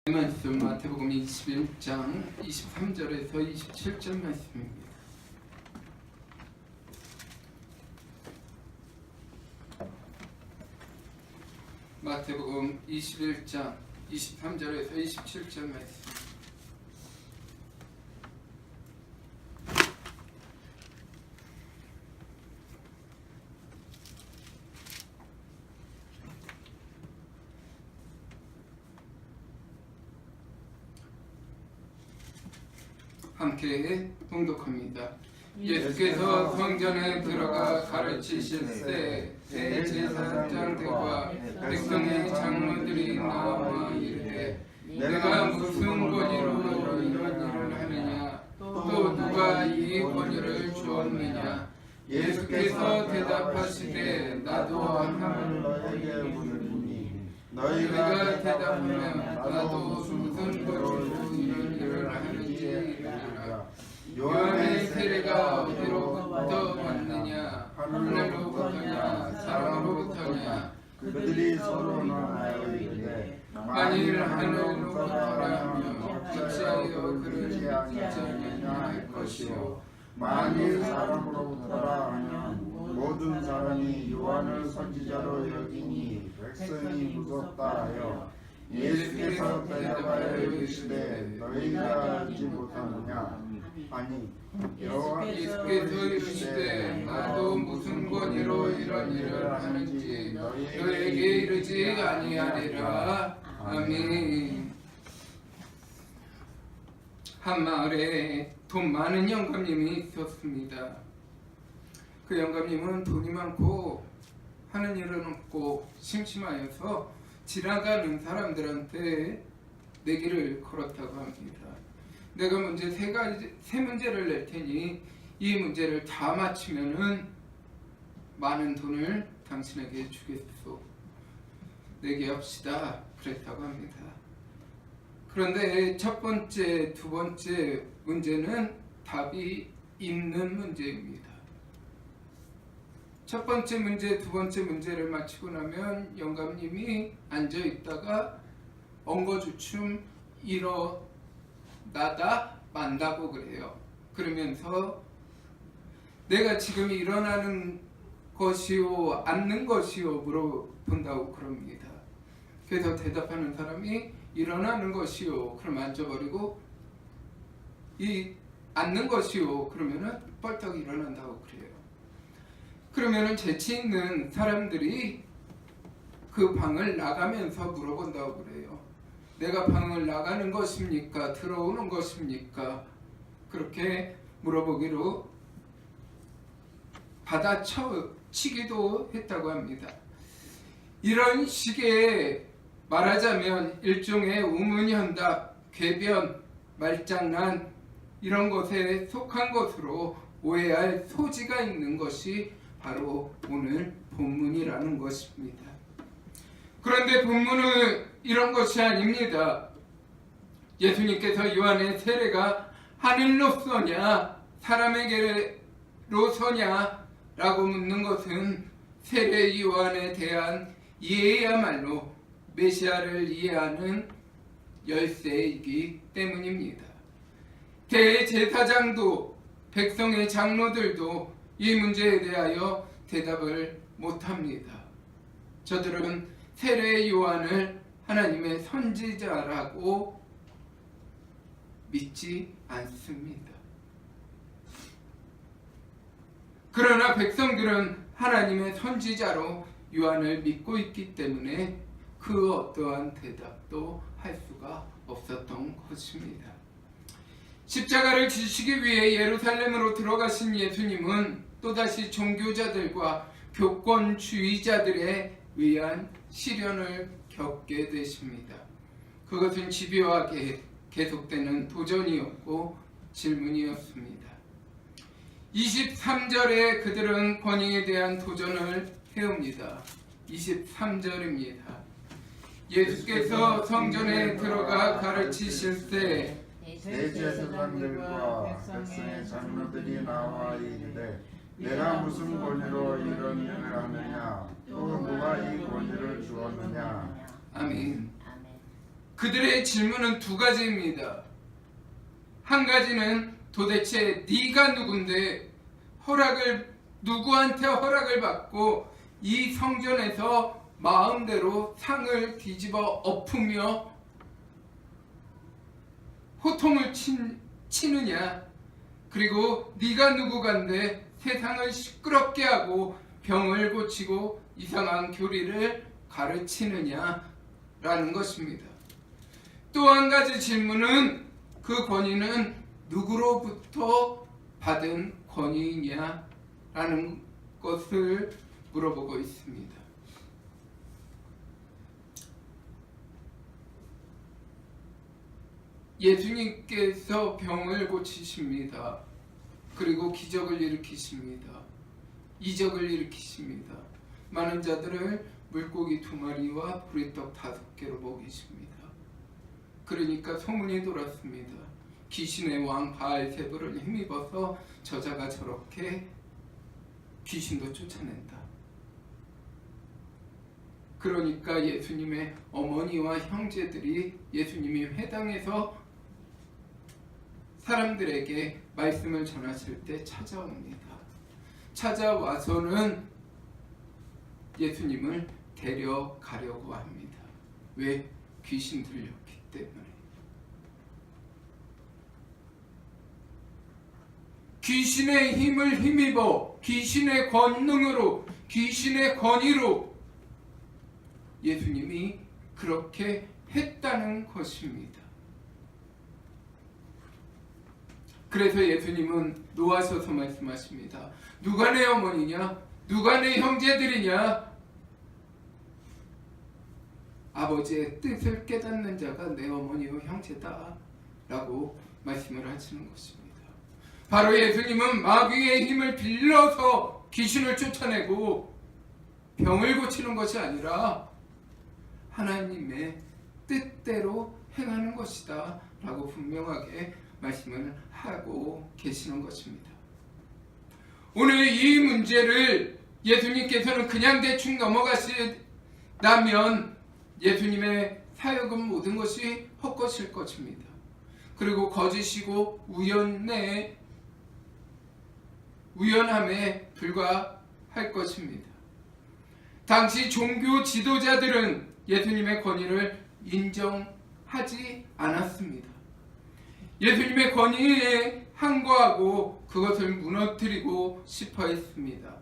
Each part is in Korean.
말씀 마태복음 21장 23절에서 27절 말씀입니다. 마태복음 21장 23절에서 27절 말씀. 함께 봉독합니다. 예수께서 성전에 들어가 가르치실 때 대제사장들과 백성의 장로들이 나와 이르되 내가 무슨 권위로 이런 일을 하느냐 또 누가 이 권위를 주었느냐. 예수께서 대답하시되 나도 하나님을 너희에게 묻으니 너희가 대답하면 나도 무슨 권위로 이런 일을 하는지 이르리라. 요한의 세례가 어디로부터 왔느냐 하늘로부터냐 사람으로부터냐. 그들이 서로 말하여 이르되 만일 하늘로부터라 하면 어찌하여 그를 아니하느냐 할 것이요 만일 사람으로부터라 하면 모든 사람이 요한을 선지자로 여기니 백성이 무섭다 하여 예수께서 대답하여 이르시되 너희가 알지 못하느냐. 아니 예수께서 이르시되 나도 무슨 권위로 이런 일을 하는지 너희에게 이르지 아니하리라. 아멘. 한 마을에 돈 많은 영감님이 있었습니다. 그 영감님은 돈이 많고 하는 일은 없고 심심하여서 지나가는 사람들한테 내기를 걸었다고 합니다. 내가 문제 세 문제를 낼 테니 이 문제를 다 맞추면은 많은 돈을 당신에게 주겠소. 내기합시다. 그랬다고 합니다. 그런데 첫 번째, 두 번째 문제는 답이 있는 문제입니다. 첫 번째 문제, 두 번째 문제를 마치고 나면 영감님이 앉아 있다가 엉거주춤 일어나다 만다고 그래요. 그러면서 내가 지금 일어나는 것이요 앉는 것이요 물어본다고 그럽니다. 그래서 대답하는 사람이 일어나는 것이요 그럼 앉아버리고 이 앉는 것이요 그러면은 벌떡 일어난다고 그래요. 그러면은 재치 있는 사람들이 그 방을 나가면서 물어본다고 그래요. 내가 방을 나가는 것입니까? 들어오는 것입니까? 그렇게 물어보기로 받아치기도 했다고 합니다. 이런 식의 말하자면 일종의 우문현답, 궤변, 말장난 이런 것에 속한 것으로 오해할 소지가 있는 것이 바로 오늘 본문이라는 것입니다. 그런데 본문은 이런 것이 아닙니다. 예수님께서 요한의 세례가 하늘로서냐 사람에게로서냐 라고 묻는 것은 세례 요한에 대한 이해야말로 메시아를 이해하는 열쇠이기 때문입니다. 대제사장도 백성의 장로들도 이 문제에 대하여 대답을 못합니다. 저들은 세례 요한을 하나님의 선지자라고 믿지 않습니다. 그러나 백성들은 하나님의 선지자로 요한을 믿고 있기 때문에 그 어떠한 대답도 할 수가 없었던 것입니다. 십자가를 지시기 위해 예루살렘으로 들어가신 예수님은 또다시 종교자들과 교권주의자들에 의한 시련을 겪게 되십니다. 그것은 집요하게 계속되는 도전이었고 질문이었습니다. 23절에 그들은 권위에 대한 도전을 해옵니다. 23절입니다. 예수께서 성전에 들어가 가르치실 때 대제사장들과 백성의 장로들이 나와 이르되 내가 무슨 권위로 이런 일을 하느냐 또 누가 이 권위를 주었느냐. 아멘. 그들의 질문은 두 가지입니다. 한 가지는 도대체 네가 누군데 누구한테 허락을 받고 이 성전에서 마음대로 상을 뒤집어 엎으며 호통을 치느냐, 그리고 네가 누구간데 세상을 시끄럽게 하고 병을 고치고 이상한 교리를 가르치느냐라는 것입니다. 또 한 가지 질문은 그 권위는 누구로부터 받은 권위이냐라는 것을 물어보고 있습니다. 예수님께서 병을 고치십니다. 그리고 기적을 일으키십니다. 이적을 일으키십니다. 많은 자들을 물고기 2마리와 보리떡 5개로 먹이십니다. 그러니까 소문이 돌았습니다. 귀신의 왕 바알세불을 힘입어서 저자가 저렇게 귀신도 쫓아낸다. 그러니까 예수님의 어머니와 형제들이 예수님이 회당에서 사람들에게 말씀을 전하실 때 찾아옵니다. 찾아와서는 예수님을 데려가려고 합니다. 왜? 귀신 들렸기 때문에. 귀신의 힘을 힘입어 귀신의 권능으로, 귀신의 권위로 예수님이 그렇게 했다는 것입니다. 그래서 예수님은 노하셔서 말씀하십니다. 누가 내 어머니냐? 누가 내 형제들이냐? 아버지의 뜻을 깨닫는 자가 내 어머니요 형제다 라고 말씀을 하시는 것입니다. 바로 예수님은 마귀의 힘을 빌려서 귀신을 쫓아내고 병을 고치는 것이 아니라 하나님의 뜻대로 행하는 것이다 라고 분명하게 말씀을 하고 계시는 것입니다. 오늘 이 문제를 예수님께서는 그냥 대충 넘어가시다면 예수님의 사역은 모든 것이 헛것일 것입니다. 그리고 거짓이고 우연함에 불과할 것입니다. 당시 종교 지도자들은 예수님의 권위를 인정하지 않았습니다. 예수님의 권위에 항거하고 그것을 무너뜨리고 싶어 했습니다.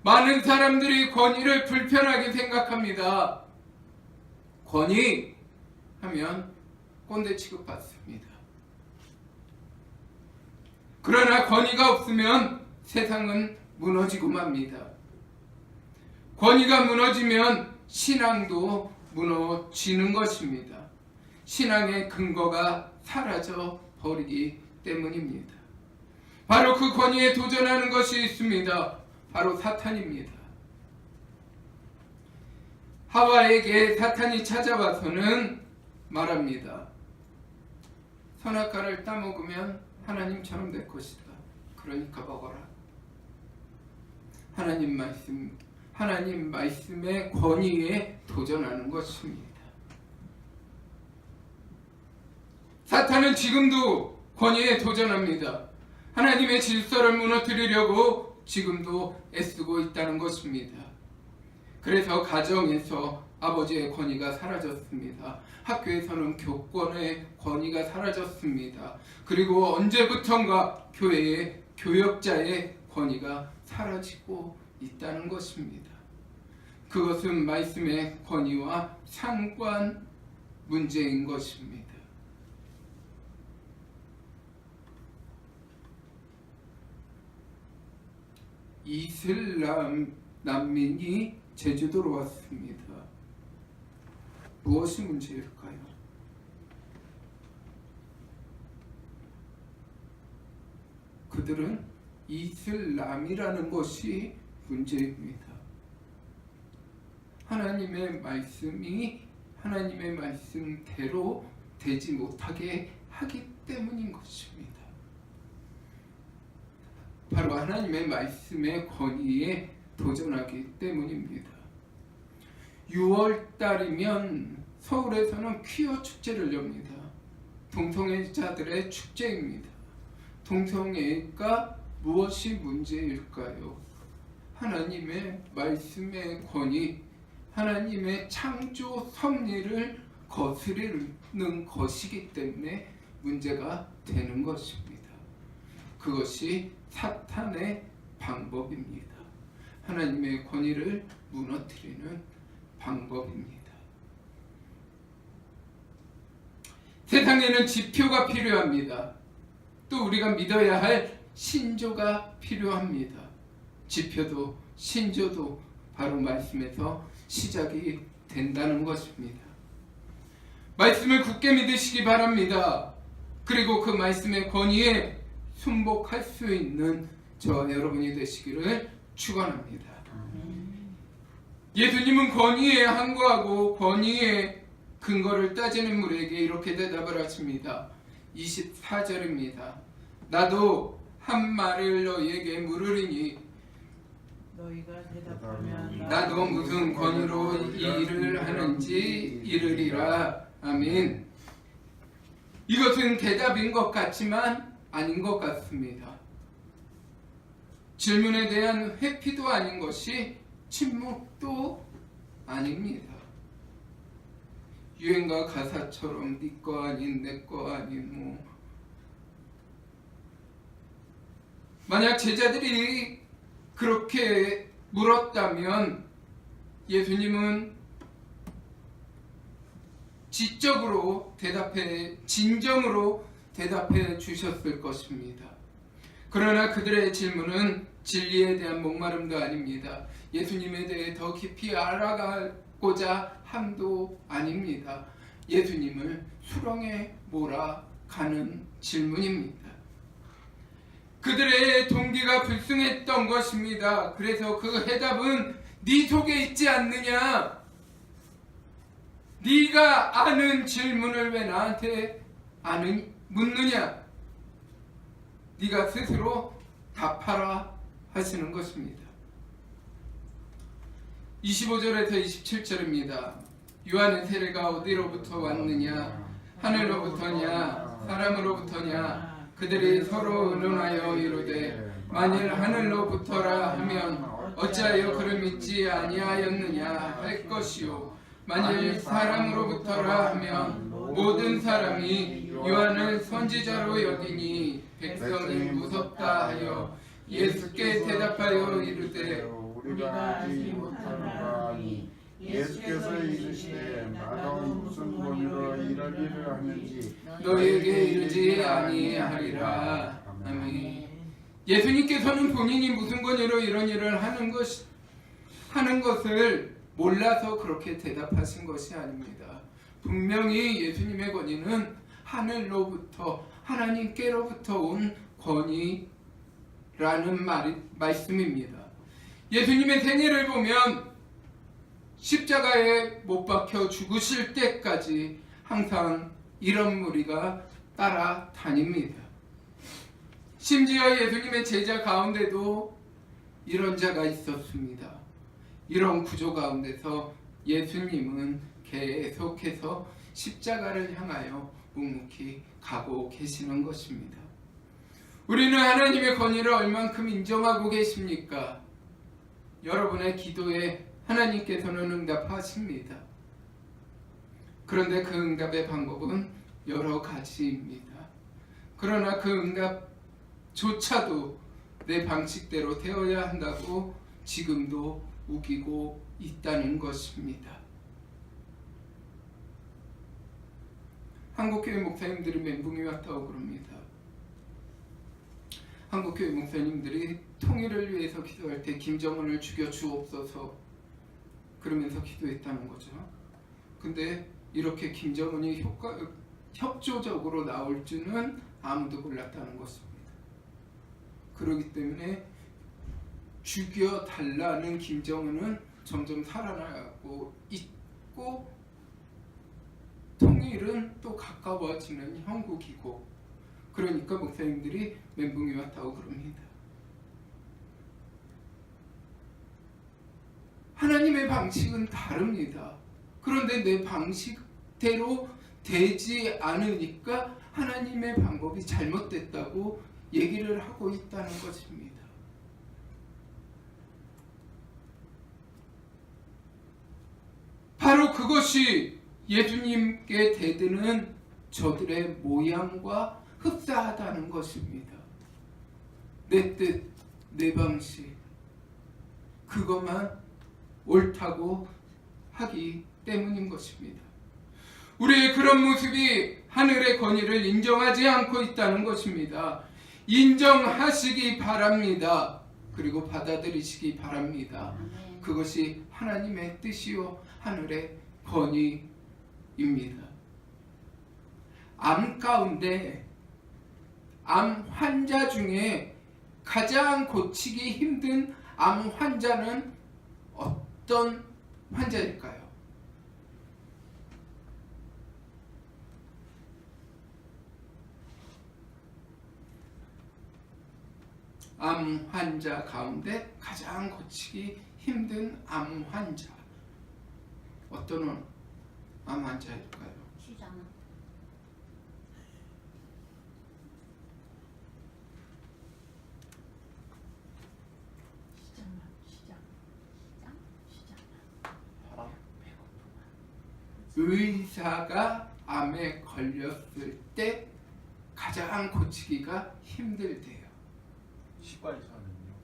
많은 사람들이 권위를 불편하게 생각합니다. 권위 하면 꼰대 취급받습니다. 그러나 권위가 없으면 세상은 무너지고 맙니다. 권위가 무너지면 신앙도 무너지는 것입니다. 신앙의 근거가 사라져 버리기 때문입니다. 바로 그 권위에 도전하는 것이 있습니다. 바로 사탄입니다. 하와에게 사탄이 찾아와서는 말합니다. 선악과를 따먹으면 하나님처럼 될 것이다. 그러니까 먹어라. 하나님 말씀의 권위에 도전하는 것입니다. 사탄은 지금도 권위에 도전합니다. 하나님의 질서를 무너뜨리려고 지금도 애쓰고 있다는 것입니다. 그래서 가정에서 아버지의 권위가 사라졌습니다. 학교에서는 교권의 권위가 사라졌습니다. 그리고 언제부턴가 교회의 교역자의 권위가 사라지고 있다는 것입니다. 그것은 말씀의 권위와 상관 문제인 것입니다. 이슬람 난민이 제주도로 왔습니다. 무엇이 문제일까요? 그들은 이슬람이라는 것이 문제입니다. 하나님의 말씀이 하나님의 말씀대로 되지 못하게 하기 때문인 것입니다. 바로 하나님의 말씀의 권위에 도전하기 때문입니다. 6월달이면 서울에서는 퀴어 축제를 엽니다. 동성애자들의 축제입니다. 동성애가 무엇이 문제일까요? 하나님의 말씀의 권위, 하나님의 창조 섭리를 거스르는 것이기 때문에 문제가 되는 것입니다. 그것이 사탄의 방법입니다. 하나님의 권위를 무너뜨리는 방법입니다. 세상에는 지표가 필요합니다. 또 우리가 믿어야 할 신조가 필요합니다. 지표도 신조도 바로 말씀에서 시작이 된다는 것입니다. 말씀을 굳게 믿으시기 바랍니다. 그리고 그 말씀의 권위에 순복할 수 있는 저와 여러분이 되시기를 축원합니다. 예수님은 권위에 항거하고 권위의 근거를 따지는 무리에게 이렇게 대답을 하십니다. 24절입니다. 나도 한 말을 너희에게 물으리니 너희가 대답하면 나도 무슨 권위로 이 일을 하는지 이르리라. 아멘. 이것은 대답인 것 같지만 아닌 것 같습니다. 질문에 대한 회피도 아닌 것이 침묵도 아닙니다. 유행가 가사처럼 네 거 아닌 내 거 아닌 만약 제자들이 그렇게 물었다면 예수님은 진정으로 대답해 주셨을 것입니다. 그러나 그들의 질문은 진리에 대한 목마름도 아닙니다. 예수님에 대해 더 깊이 알아가고자 함도 아닙니다. 예수님을 수렁에 몰아가는 질문입니다. 그들의 동기가 불순했던 것입니다. 그래서 그 해답은 네 속에 있지 않느냐? 네가 아는 질문을 왜 나한테 묻느냐? 네가 스스로 답하라 하시는 것입니다. 25절에서 27절입니다. 요한의 세례가 어디로부터 왔느냐? 하늘로부터냐? 사람으로부터냐? 그들이 서로 의논하여 이르되 만일 하늘로부터라 하면 어찌하여 그를 믿지 아니하였느냐 할 것이요 만일 사람으로부터라 하면 모든 사람이 요한을 선지자로 여기니 백성이 무섭다 하여 예수께 대답하여 이르되 우리가 알지 못하노라 하니 예수께서 이르시되 나도 무슨 권위로 이런 일을 하는지 너희에게 이르지 아니하리라. 아멘. 예수님께서는 본인이 무슨 권위로 이런 일을 하는 것을 몰라서 그렇게 대답하신 것이 아닙니다. 분명히 예수님의 권위는 하늘로부터 하나님께로부터 온 권위라는 말씀입니다. 예수님의 생애를 보면 십자가에 못 박혀 죽으실 때까지 항상 이런 무리가 따라다닙니다. 심지어 예수님의 제자 가운데도 이런 자가 있었습니다. 이런 구조 가운데서 예수님은 계속해서 십자가를 향하여 묵묵히 가고 계시는 것입니다. 우리는 하나님의 권위를 얼만큼 인정하고 계십니까? 여러분의 기도에 하나님께서는 응답하십니다. 그런데 그 응답의 방법은 여러 가지입니다. 그러나 그 응답조차도 내 방식대로 되어야 한다고 지금도 우기고 있다는 것입니다. 한국교회 목사님들이 멘붕이 왔다고 그럽니다. 한국교회 목사님들이 통일을 위해서 기도할 때 김정은을 죽여 주옵소서 그러면서 기도했다는 거죠. 근데 이렇게 김정은이 협조적으로 나올 줄은 아무도 몰랐다는 것입니다. 그렇기 때문에 죽여달라는 김정은은 점점 살아나고 있고 통일은 또 가까워지는 형국이고 그러니까 목사님들이 멘붕이 왔다고 그럽니다. 하나님의 방식은 다릅니다. 그런데 내 방식을 뜻대로 되지 않으니까 하나님의 방법이 잘못됐다고 얘기를 하고 있다는 것입니다. 바로 그것이 예수님께 대드는 저들의 모양과 흡사하다는 것입니다. 내 뜻, 내 방식, 그것만 옳다고 하기 때문인 것입니다. 우리의 그런 모습이 하늘의 권위를 인정하지 않고 있다는 것입니다. 인정하시기 바랍니다. 그리고 받아들이시기 바랍니다. 그것이 하나님의 뜻이요 하늘의 권위입니다. 암 가운데 암 환자 중에 가장 고치기 힘든 암 환자는 어떤 환자일까요? 암 환자 가운데 가장 고치기 힘든 암 환자, 어떤 암 환자일까요? 시장. 의사가 암에 걸렸을 때 가장 고치기가 힘들대요. 치과의사는요?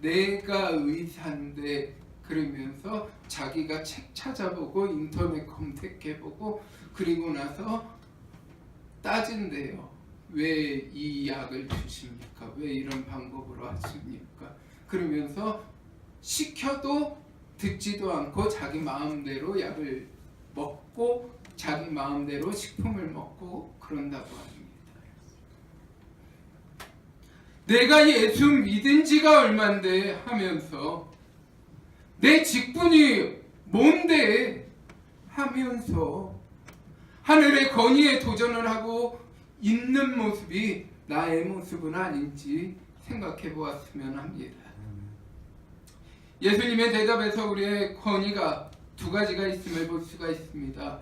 내가 의사인데 그러면서 자기가 책 찾아보고 인터넷 검색해보고 그리고 나서 따진대요. 왜 이 약을 주십니까? 왜 이런 방법으로 하십니까? 그러면서 시켜도 듣지도 않고 자기 마음대로 약을 먹고 자기 마음대로 식품을 먹고 그런다고 합니다. 내가 예수 믿은 지가 얼만데 하면서 내 직분이 뭔데 하면서 하늘의 권위에 도전을 하고 있는 모습이 나의 모습은 아닌지 생각해 보았으면 합니다. 예수님의 대답에서 우리의 권위가 두 가지가 있음을 볼 수가 있습니다.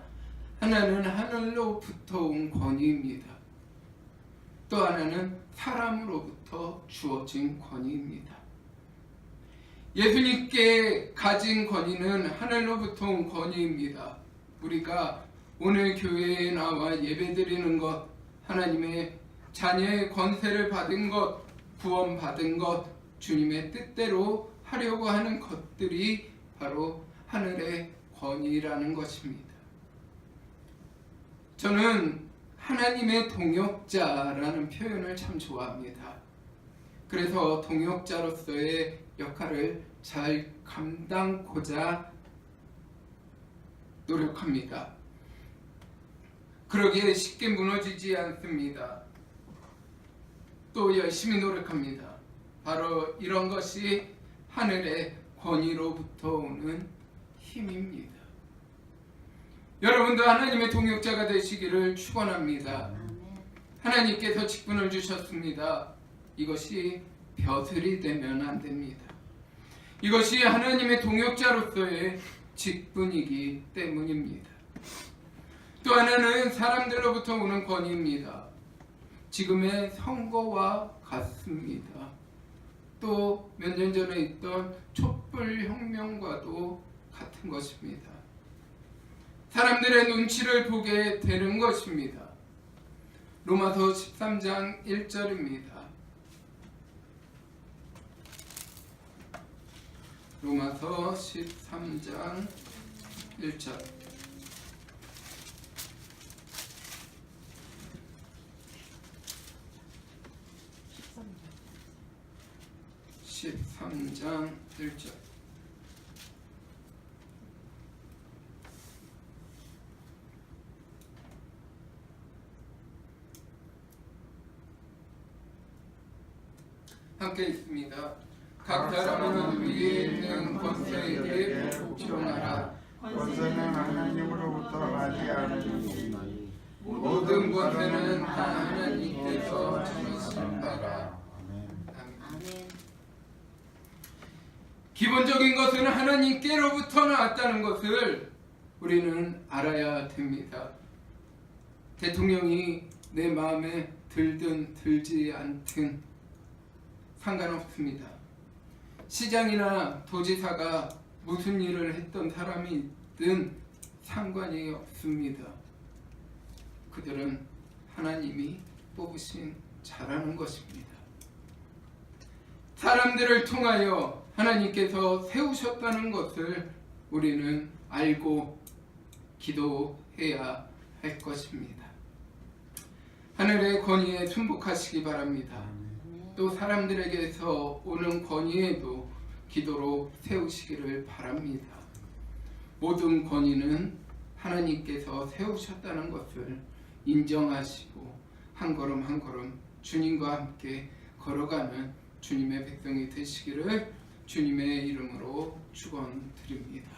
하나는 하늘로부터 온 권위입니다. 또 하나는 사람으로부터 주어진 권위입니다. 예수님께 가진 권위는 하늘로부터 온 권위입니다. 우리가 오늘 교회에 나와 예배드리는 것, 하나님의 자녀의 권세를 받은 것, 구원받은 것, 주님의 뜻대로 하려고 하는 것들이 바로 하늘의 권위라는 것입니다. 저는 하나님의 동역자라는 표현을 참 좋아합니다. 그래서 동역자로서의 역할을 잘 감당하고자 노력합니다. 그러기에 쉽게 무너지지 않습니다. 또 열심히 노력합니다. 바로 이런 것이 하늘의 권위로부터 오는 힘입니다. 여러분도 하나님의 동역자가 되시기를 축원합니다. 하나님께서 직분을 주셨습니다. 이것이 벼슬이 되면 안 됩니다. 이것이 하나님의 동역자로서의 직분이기 때문입니다. 또 하나는 사람들로부터 오는 권위입니다. 지금의 선거와 같습니다. 또 몇 년 전에 있던 촛불혁명과도 같은 것입니다. 사람들의 눈치를 보게 되는 것입니다. 로마서 13장 1절입니다. 로마서 13장 1절. (13장 1절) 함께 읽습니다. 각 사람은 위에 있는 권세에게 복종하라. 권세는 하나님으로부터 나지 않으니 모든 권세는 다 하나님께서 주신 바라. 아멘. 기본적인 것은 하나님께로부터 나왔다는 것을 우리는 알아야 됩니다. 대통령이 내 마음에 들든 들지 않든 상관없습니다. 시장이나 도지사가 무슨 일을 했던 사람이든 상관이 없습니다. 그들은 하나님이 뽑으신 자라는 것입니다. 사람들을 통하여 하나님께서 세우셨다는 것을 우리는 알고 기도해야 할 것입니다. 하늘의 권위에 순복하시기 바랍니다. 또 사람들에게서 오는 권위에도 기도로 세우시기를 바랍니다. 모든 권위는 하나님께서 세우셨다는 것을 인정하시고 한 걸음 한 걸음 주님과 함께 걸어가는 주님의 백성이 되시기를 주님의 이름으로 축원드립니다.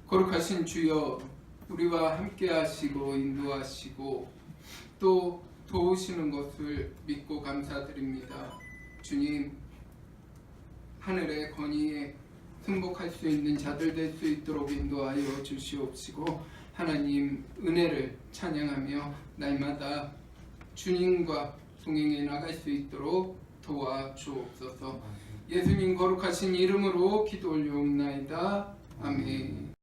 거룩하신 주여, 우리와 함께 하시고 인도하시고 또 도우시는 것을 믿고 감사드립니다. 주님, 하늘의 권위에 승복할 수 있는 자들 될 수 있도록 인도하여 주시옵시고 하나님 은혜를 찬양하며 날마다 주님과 동행해 나갈 수 있도록 도와주옵소서. 예수님 거룩하신 이름으로 기도 올려옵나이다. 아멘.